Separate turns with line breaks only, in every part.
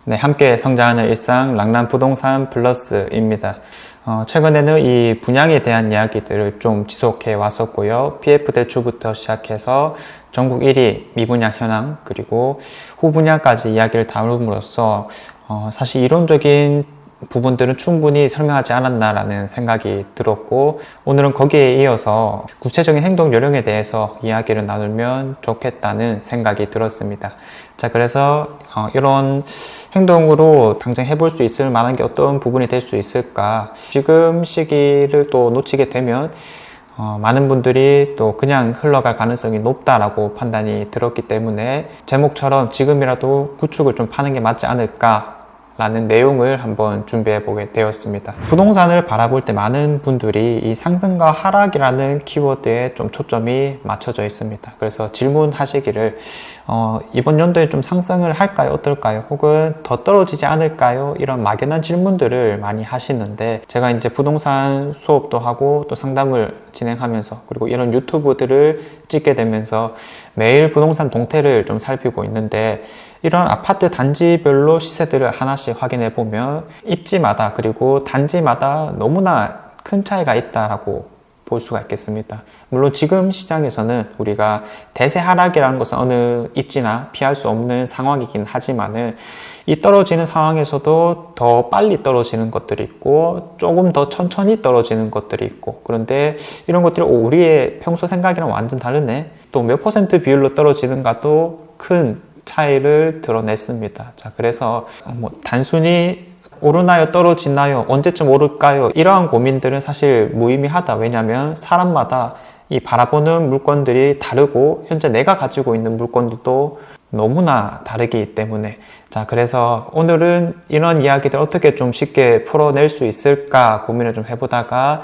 네, 함께 성장하는 일상 랑람부동산 플러스입니다. 최근에는 이 분양에 대한 이야기들을 좀 지속해 왔었고요. PF 대출부터 시작해서 전국 1위 미분양 현황 그리고 후분양까지 이야기를 다룸으로써 사실 이론적인 부분들은 충분히 설명하지 않았나라는 생각이 들었고, 오늘은 거기에 이어서 구체적인 행동 요령에 대해서 이야기를 나누면 좋겠다는 생각이 들었습니다. 자, 그래서 이런 행동으로 당장 해볼 수 있을 만한 게 어떤 부분이 될 수 있을까? 지금 시기를 또 놓치게 되면 많은 분들이 또 그냥 흘러갈 가능성이 높다라고 판단이 들었기 때문에 제목처럼 지금이라도 구축을 좀 파는 게 맞지 않을까 라는 내용을 한번 준비해 보게 되었습니다. 부동산을 바라볼 때 많은 분들이 이 상승과 하락이라는 키워드에 좀 초점이 맞춰져 있습니다. 그래서 질문하시기를 이번 연도에 좀 상승을 할까요? 어떨까요? 혹은 더 떨어지지 않을까요? 이런 막연한 질문들을 많이 하시는데, 제가 이제 부동산 수업도 하고 또 상담을 진행하면서 그리고 이런 유튜브들을 찍게 되면서 매일 부동산 동태를 좀 살피고 있는데, 이런 아파트 단지별로 시세들을 하나씩 확인해 보면 입지마다 그리고 단지마다 너무나 큰 차이가 있다라고 볼 수가 있겠습니다. 물론 지금 시장에서는 우리가 대세 하락이라는 것은 어느 입지나 피할 수 없는 상황이긴 하지만은, 이 떨어지는 상황에서도 더 빨리 떨어지는 것들이 있고 조금 더 천천히 떨어지는 것들이 있고, 그런데 이런 것들이 우리의 평소 생각이랑 완전 다르네, 또 몇 퍼센트 비율로 떨어지는가도 큰 차이를 드러냈습니다. 자, 그래서 단순히 오르나요, 떨어지나요, 언제쯤 오를까요, 이러한 고민들은 사실 무의미하다. 왜냐하면 사람마다 이 바라보는 물건들이 다르고 현재 내가 가지고 있는 물건들도 너무나 다르기 때문에, 자, 그래서 오늘은 이런 이야기들 어떻게 좀 쉽게 풀어낼 수 있을까 고민을 좀 해보다가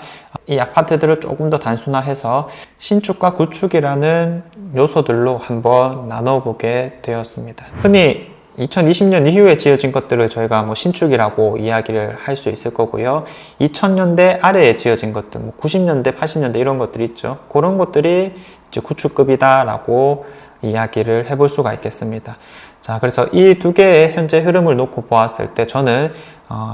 이 아파트들을 조금 더 단순화해서 신축과 구축이라는 요소들로 한번 나눠보게 되었습니다. 흔히 2020년 이후에 지어진 것들을 저희가 신축이라고 이야기를 할 수 있을 거고요. 2000년대 아래에 지어진 것들, 90년대, 80년대 이런 것들이 있죠. 그런 것들이 이제 구축급이다라고 이야기를 해볼 수가 있겠습니다. 자, 그래서 이 두 개의 현재 흐름을 놓고 보았을 때 저는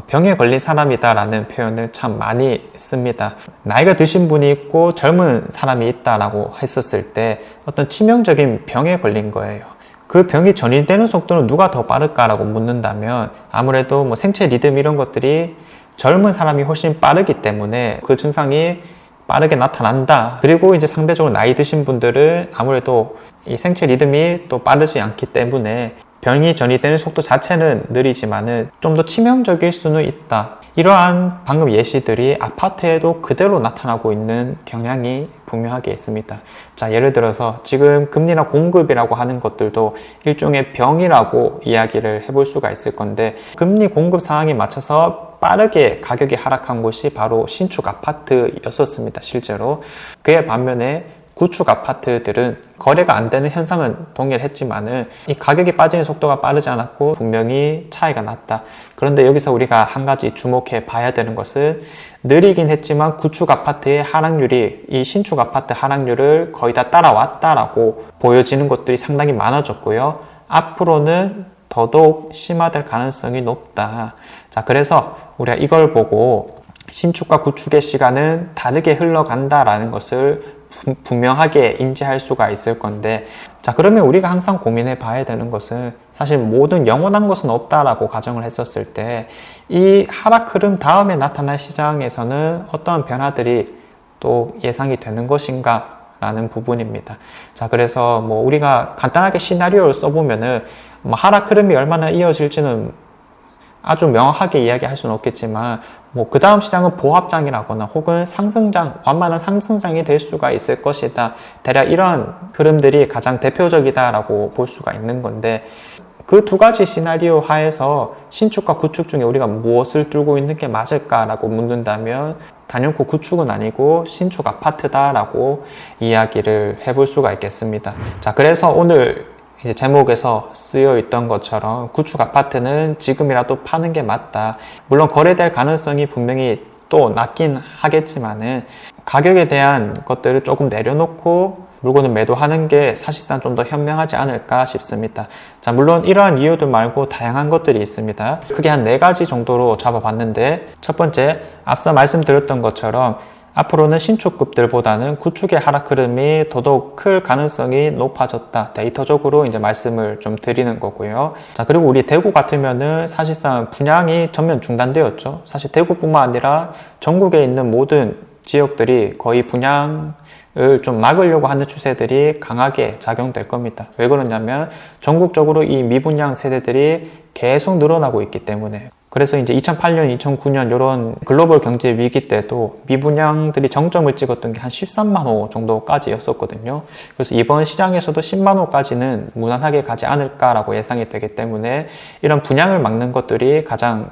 병에 걸린 사람이다라는 표현을 참 많이 씁니다. 나이가 드신 분이 있고 젊은 사람이 있다라고 했었을 때 어떤 치명적인 병에 걸린 거예요. 그 병이 전이되는 속도는 누가 더 빠를까라고 묻는다면 아무래도 생체 리듬 이런 것들이 젊은 사람이 훨씬 빠르기 때문에 그 증상이 빠르게 나타난다. 그리고 이제 상대적으로 나이 드신 분들은 아무래도 이 생체 리듬이 또 빠르지 않기 때문에 병이 전이되는 속도 자체는 느리지만은 좀 더 치명적일 수는 있다. 이러한 방금 예시들이 아파트에도 그대로 나타나고 있는 경향이 분명하게 있습니다. 자, 예를 들어서 지금 금리나 공급이라고 하는 것들도 일종의 병이라고 이야기를 해볼 수가 있을 건데, 금리 공급 상황에 맞춰서 빠르게 가격이 하락한 곳이 바로 신축 아파트였었습니다, 실제로. 그에 반면에 구축 아파트들은 거래가 안 되는 현상은 동일했지만은 이 가격이 빠지는 속도가 빠르지 않았고 분명히 차이가 났다. 그런데 여기서 우리가 한 가지 주목해 봐야 되는 것은, 느리긴 했지만 구축 아파트의 하락률이 이 신축 아파트 하락률을 거의 다 따라왔다라고 보여지는 것들이 상당히 많아졌고요. 앞으로는 더더욱 심화될 가능성이 높다. 자, 그래서 우리가 이걸 보고 신축과 구축의 시간은 다르게 흘러간다라는 것을 분명하게 인지할 수가 있을 건데, 자, 그러면 우리가 항상 고민해 봐야 되는 것은, 사실 모든 영원한 것은 없다라고 가정을 했었을 때 이 하락 흐름 다음에 나타날 시장에서는 어떤 변화들이 또 예상이 되는 것인가 라는 부분입니다. 자, 그래서 우리가 간단하게 시나리오를 써보면은 하락 흐름이 얼마나 이어질지는 아주 명확하게 이야기할 수는 없겠지만, 그 다음 시장은 보합장이라거나 혹은 상승장, 완만한 상승장이 될 수가 있을 것이다. 대략 이런 흐름들이 가장 대표적이다라고 볼 수가 있는 건데, 그 두 가지 시나리오 하에서 신축과 구축 중에 우리가 무엇을 뚫고 있는 게 맞을까라고 묻는다면 단연코 구축은 아니고 신축 아파트다라고 이야기를 해볼 수가 있겠습니다. 자, 그래서 오늘 이제 제목에서 쓰여 있던 것처럼 구축 아파트는 지금이라도 파는 게 맞다. 물론 거래될 가능성이 분명히 또 낮긴 하겠지만은 가격에 대한 것들을 조금 내려놓고 물건을 매도하는 게 사실상 좀 더 현명하지 않을까 싶습니다. 자, 물론 이러한 이유들 말고 다양한 것들이 있습니다. 크게 한 4가지 정도로 잡아봤는데, 첫 번째, 앞서 말씀드렸던 것처럼 앞으로는 신축급들보다는 구축의 하락 흐름이 더더욱 클 가능성이 높아졌다. 데이터적으로 이제 말씀을 좀 드리는 거고요. 자, 그리고 우리 대구 같으면은 사실상 분양이 전면 중단되었죠. 사실 대구뿐만 아니라 전국에 있는 모든 지역들이 거의 분양을 좀 막으려고 하는 추세들이 강하게 작용될 겁니다. 왜 그러냐면 전국적으로 이 미분양 세대들이 계속 늘어나고 있기 때문에. 그래서 이제 2008년, 2009년 이런 글로벌 경제 위기 때도 미분양들이 정점을 찍었던 게 한 13만 호 정도까지였었거든요. 그래서 이번 시장에서도 10만 호까지는 무난하게 가지 않을까라고 예상이 되기 때문에 이런 분양을 막는 것들이 가장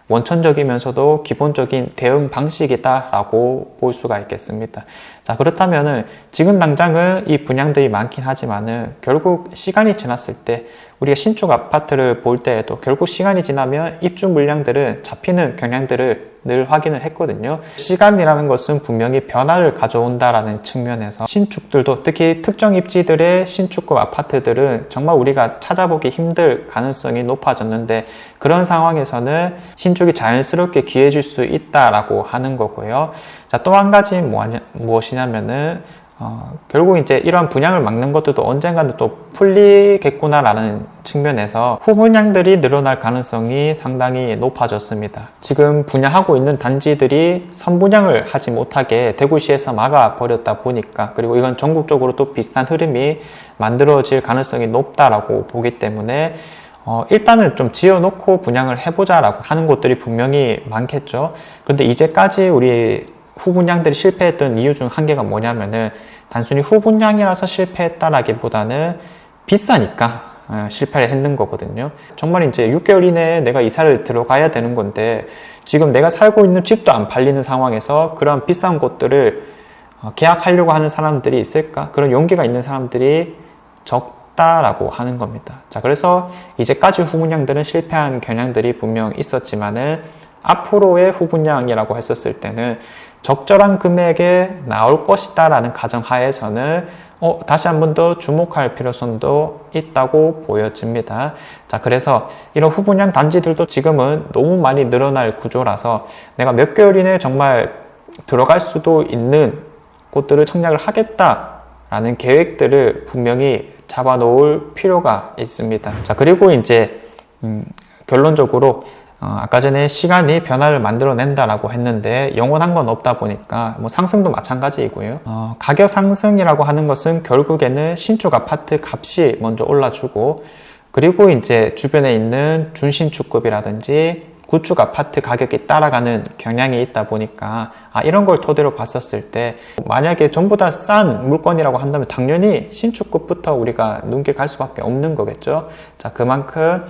원천적이면서도 기본적인 대응 방식이다라고 볼 수가 있겠습니다. 자, 그렇다면은 지금 당장은 이 분양들이 많긴 하지만은 결국 시간이 지났을 때 우리가 신축 아파트를 볼 때에도 결국 시간이 지나면 입주 물량들은 잡히는 경향들을 늘 확인을 했거든요. 시간이라는 것은 분명히 변화를 가져온다라는 측면에서 신축들도 특히 특정 입지들의 신축급 아파트들은 정말 우리가 찾아보기 힘들 가능성이 높아졌는데 그런 상황에서는 신축이 자연스럽게 귀해질 수 있다라고 하는 거고요. 자, 또 한 가지 무엇이냐면은 결국 이제 이러한 분양을 막는 것들도 언젠가는 또 풀리겠구나라는 측면에서 후분양들이 늘어날 가능성이 상당히 높아졌습니다. 지금 분양하고 있는 단지들이 선분양을 하지 못하게 대구시에서 막아버렸다 보니까, 그리고 이건 전국적으로 또 비슷한 흐름이 만들어질 가능성이 높다라고 보기 때문에 일단은 좀 지어놓고 분양을 해보자라고 하는 곳들이 분명히 많겠죠. 그런데 이제까지 우리 후분양들이 실패했던 이유 중 한 개가 뭐냐면은 단순히 후분양이라서 실패했다라기보다는 비싸니까 실패를 했는 거거든요. 정말 이제 6개월 이내에 내가 이사를 들어가야 되는 건데 지금 내가 살고 있는 집도 안 팔리는 상황에서 그런 비싼 곳들을 계약하려고 하는 사람들이 있을까? 그런 용기가 있는 사람들이 적다라고 하는 겁니다. 자, 그래서 이제까지 후분양들은 실패한 경향들이 분명 있었지만은 앞으로의 후분양이라고 했었을 때는 적절한 금액에 나올 것이다 라는 가정하에서는 다시 한 번 더 주목할 필요성도 있다고 보여집니다. 자, 그래서 이런 후분양 단지들도 지금은 너무 많이 늘어날 구조라서 내가 몇 개월 이내에 정말 들어갈 수도 있는 곳들을 청약을 하겠다라는 계획들을 분명히 잡아 놓을 필요가 있습니다. 자, 그리고 이제 결론적으로 아까 전에 시간이 변화를 만들어낸다라고 했는데 영원한 건 없다 보니까 뭐 상승도 마찬가지이고요. 가격 상승이라고 하는 것은 결국에는 신축 아파트 값이 먼저 올라주고 그리고 이제 주변에 있는 준신축급이라든지 구축 아파트 가격이 따라가는 경향이 있다 보니까 이런 걸 토대로 봤었을 때 만약에 전부 다 싼 물건이라고 한다면 당연히 신축급부터 우리가 눈길 갈 수밖에 없는 거겠죠. 자, 그만큼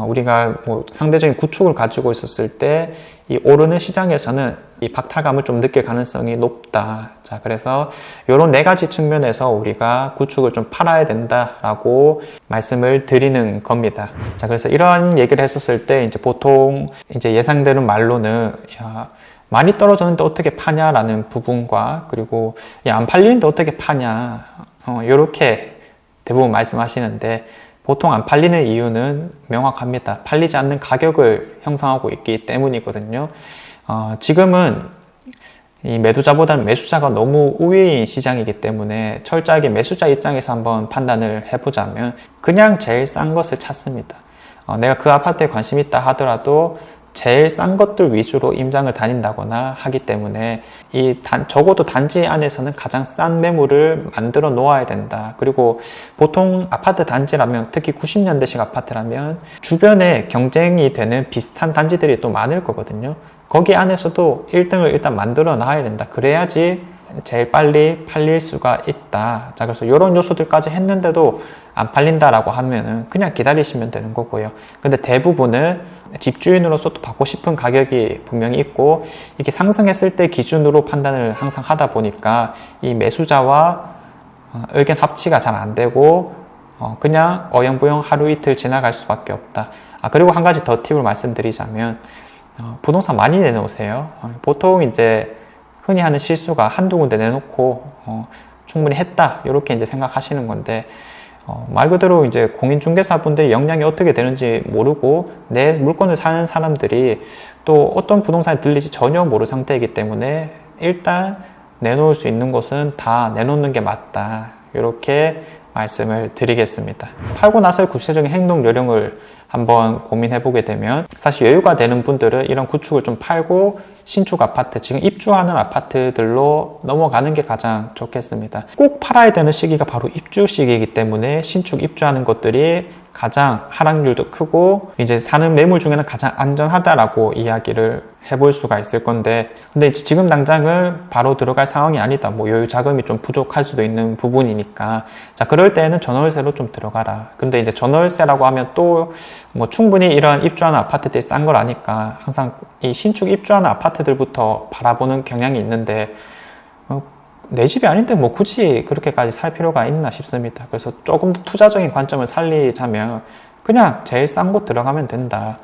우리가 뭐 상대적인 구축을 가지고 있었을 때 이 오르는 시장에서는 이 박탈감을 좀 느낄 가능성이 높다. 자, 그래서 이런 4가지 측면에서 우리가 구축을 좀 팔아야 된다라고 말씀을 드리는 겁니다. 자, 그래서 이런 얘기를 했었을 때 이제 보통 이제 예상되는 말로는 많이 떨어졌는데 어떻게 파냐라는 부분과 그리고 안 팔리는데 어떻게 파냐 이렇게 대부분 말씀하시는데 보통 안 팔리는 이유는 명확합니다. 팔리지 않는 가격을 형성하고 있기 때문이거든요. 지금은 이 매도자보다는 매수자가 너무 우위인 시장이기 때문에 철저하게 매수자 입장에서 한번 판단을 해보자면 그냥 제일 싼 것을 찾습니다. 내가 그 아파트에 관심 있다 하더라도 제일 싼 것들 위주로 임장을 다닌다거나 하기 때문에 적어도 단지 안에서는 가장 싼 매물을 만들어 놓아야 된다. 그리고 보통 아파트 단지라면 특히 90년대식 아파트라면 주변에 경쟁이 되는 비슷한 단지들이 또 많을 거거든요. 거기 안에서도 1등을 일단 만들어 놔야 된다. 그래야지 제일 빨리 팔릴 수가 있다. 자, 그래서 이런 요소들까지 했는데도 안 팔린다라고 하면은 그냥 기다리시면 되는 거고요. 근데 대부분은 집주인으로서 또 받고 싶은 가격이 분명히 있고 이게 상승했을 때 기준으로 판단을 항상 하다 보니까 이 매수자와 의견 합치가 잘 안 되고 그냥 어영부영 하루 이틀 지나갈 수밖에 없다. 그리고 한 가지 더 팁을 말씀드리자면 부동산 많이 내놓으세요. 보통 이제 흔히 하는 실수가 한두 군데 내놓고 충분히 했다 이렇게 이제 생각하시는 건데 말 그대로 이제 공인중개사분들의 역량이 어떻게 되는지 모르고 내 물건을 사는 사람들이 또 어떤 부동산에 들릴지 전혀 모르는 상태이기 때문에 일단 내놓을 수 있는 곳은 다 내놓는 게 맞다 이렇게 말씀을 드리겠습니다. 팔고 나서의 구체적인 행동 요령을 한번 고민해 보게 되면 사실 여유가 되는 분들은 이런 구축을 좀 팔고 신축 아파트, 지금 입주하는 아파트들로 넘어가는 게 가장 좋겠습니다. 꼭 팔아야 되는 시기가 바로 입주 시기이기 때문에 신축 입주하는 것들이 가장 하락률도 크고 이제 사는 매물 중에는 가장 안전하다라고 이야기를 해볼 수가 있을 건데, 근데 이제 지금 당장은 바로 들어갈 상황이 아니다. 뭐 여유 자금이 좀 부족할 수도 있는 부분이니까, 자 그럴 때는 전월세로 좀 들어가라. 근데 이제 전월세라고 하면 또 뭐 충분히 이런 입주하는 아파트들이 싼 걸 아니까 항상 이 신축 입주하는 아파트들부터 바라보는 경향이 있는데 내 집이 아닌데 뭐 굳이 그렇게까지 살 필요가 있나 싶습니다. 그래서 조금 더 투자적인 관점을 살리자면 그냥 제일 싼 곳 들어가면 된다.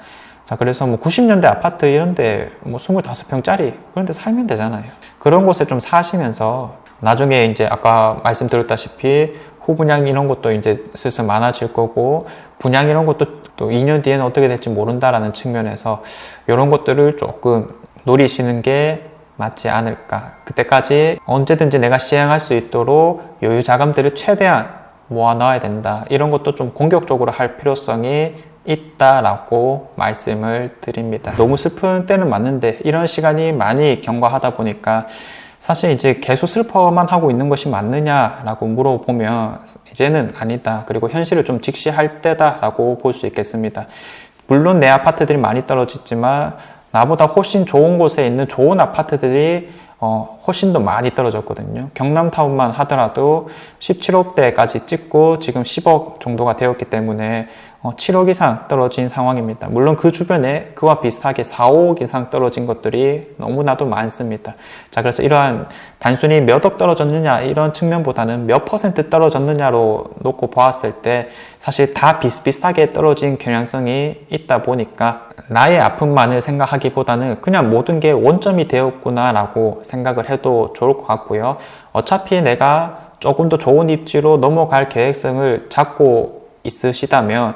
자, 그래서 뭐 90년대 아파트 이런데 뭐 25평짜리 그런 데 살면 되잖아요. 그런 곳에 좀 사시면서 나중에 이제 아까 말씀드렸다시피 후분양 이런 것도 이제 슬슬 많아질 거고, 분양 이런 것도 또 2년 뒤에는 어떻게 될지 모른다라는 측면에서 이런 것들을 조금 노리시는 게 맞지 않을까. 그때까지 언제든지 내가 시행할 수 있도록 여유 자금들을 최대한 모아 넣어야 된다. 이런 것도 좀 공격적으로 할 필요성이 있다라고 말씀을 드립니다. 너무 슬픈 때는 맞는데 이런 시간이 많이 경과하다 보니까 사실 이제 계속 슬퍼만 하고 있는 것이 맞느냐라고 물어보면 이제는 아니다. 그리고 현실을 좀 직시할 때다라고 볼 수 있겠습니다. 물론 내 아파트들이 많이 떨어졌지만 나보다 훨씬 좋은 곳에 있는 좋은 아파트들이 훨씬 더 많이 떨어졌거든요. 경남타운만 하더라도 17억대까지 찍고 지금 10억 정도가 되었기 때문에 7억 이상 떨어진 상황입니다. 물론 그 주변에 그와 비슷하게 4, 5억 이상 떨어진 것들이 너무나도 많습니다. 자, 그래서 이러한 단순히 몇 억 떨어졌느냐 이런 측면보다는 몇 퍼센트 떨어졌느냐로 놓고 보았을 때 사실 다 비슷비슷하게 떨어진 경향성이 있다 보니까 나의 아픔만을 생각하기보다는 그냥 모든 게 원점이 되었구나 라고 생각을 해도 좋을 것 같고요. 어차피 내가 조금 더 좋은 입지로 넘어갈 계획성을 잡고 있으시다면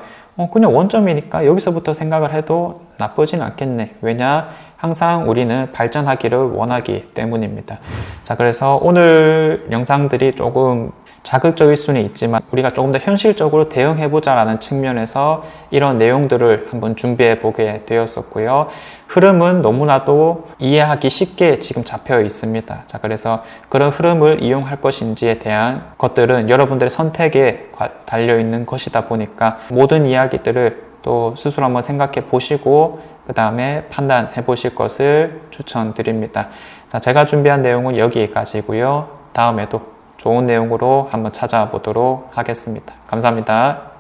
그냥 원점이니까 여기서부터 생각을 해도 나쁘진 않겠네. 왜냐? 항상 우리는 발전하기를 원하기 때문입니다. 자, 그래서 오늘 영상들이 조금 자극적일 수는 있지만 우리가 조금 더 현실적으로 대응해보자 라는 측면에서 이런 내용들을 한번 준비해 보게 되었었고요. 흐름은 너무나도 이해하기 쉽게 지금 잡혀 있습니다. 자, 그래서 그런 흐름을 이용할 것인지에 대한 것들은 여러분들의 선택에 달려있는 것이다 보니까 모든 이야기들을 또 스스로 한번 생각해 보시고 그 다음에 판단해 보실 것을 추천드립니다. 자, 제가 준비한 내용은 여기까지고요. 다음에도 좋은 내용으로 한번 찾아보도록 하겠습니다. 감사합니다.